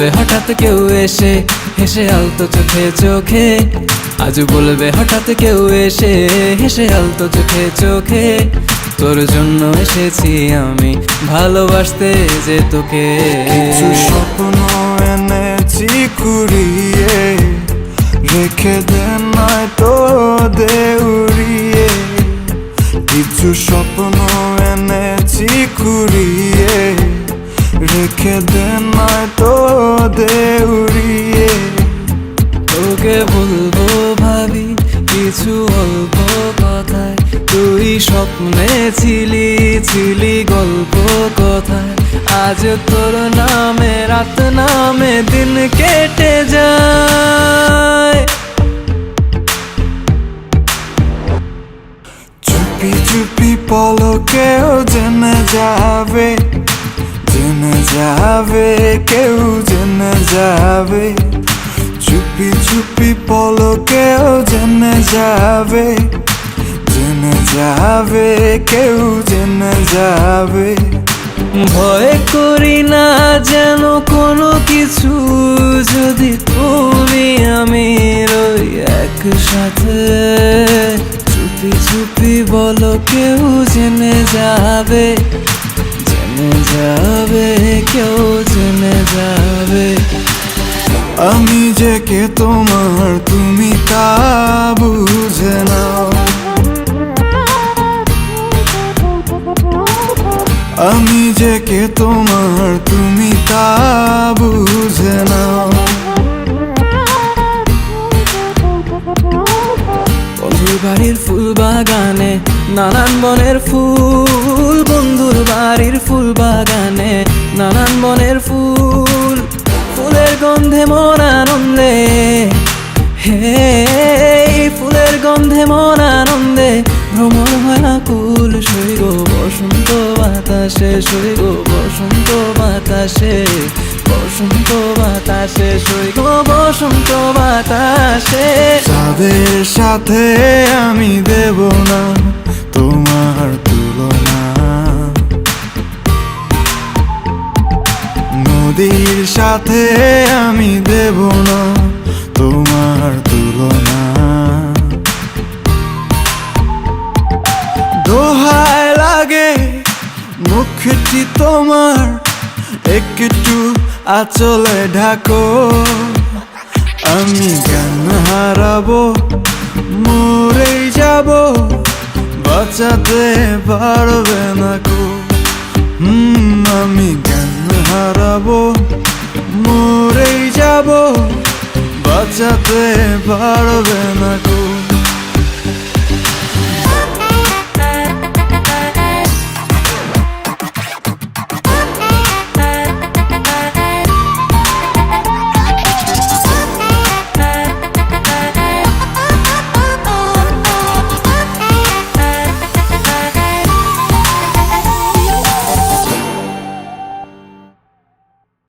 বলবে হঠাৎ কেউ এসে হেসে আলতো চোখে চোখে, আজ বলবে হঠাৎ কেউ এসে হেসে আলতো চোখে চোখে, তোর জন্য এসেছি আমি ভালোবাসতে যে তোকে। কিছু স্বপ্ন এনেছি কুড়িয়ে, রেখে দে নয়তো দে উড়িয়ে। কিছু স্বপ্ন এনেছি কুড়িয়ে, রেখে দে নয়তো দে উড়িয়ে। তোকে বলবো ভাবি কিছু অল্প কথায়, তুই স্বপ্নে ছিলি ছিলি গল্প কথায়, আজ তোর নামে রাত নামে দিন কেটে যায়। চুপি চুপি পলকেও জেনে যাবে, জেনে যাবে কেউ জেনে যাবে। চুপি চুপি পলকেও জেনে যাবে, জেনে যাবে কেউ জেনে যাবে। ভয় করি না যেন কোনো কিছু, যদি তুমি আমি রই একসাথে। চুপি চুপি বলো কেউ জেনে যাবে, জেনে যাবে কেউ জেনে যাবে। আমি যে কে তোমার তুমি তা বুঝে নাও, আমি যে কে তোমার তুমি তা বুঝে নাও। বন্ধুর বাড়ির ফুল বাগানে নানান বনের ফুল, বন্ধুর বাড়ির ফুল বাগানে নানান বনের ফুল, ফুলের গন্ধে মন আনন্দে, হে ফুলের গন্ধে মন আনন্দে ভ্রমণ হয় আকুল। সই গো বসন্ত বাতাসে, সই গো বসন্ত বাতাসে, বসন্ত বাতাসে, সই গো বসন্ত বাতাসে। তাদের সাথে আমি দেব না তোমার তুলনা, নদীর সাথে আমি দেব না তোমার তুলনা। দোহায় লাগে মুখটি তোমার, একটু আঁচলে ঢাকো। আমি জ্ঞান হারাবো, মরেই যাব, বাঁচাতে পারবে না কো। আমি জ্ঞান হারাবো, মরেই যাব, বাঁচাতে পারবে না কো।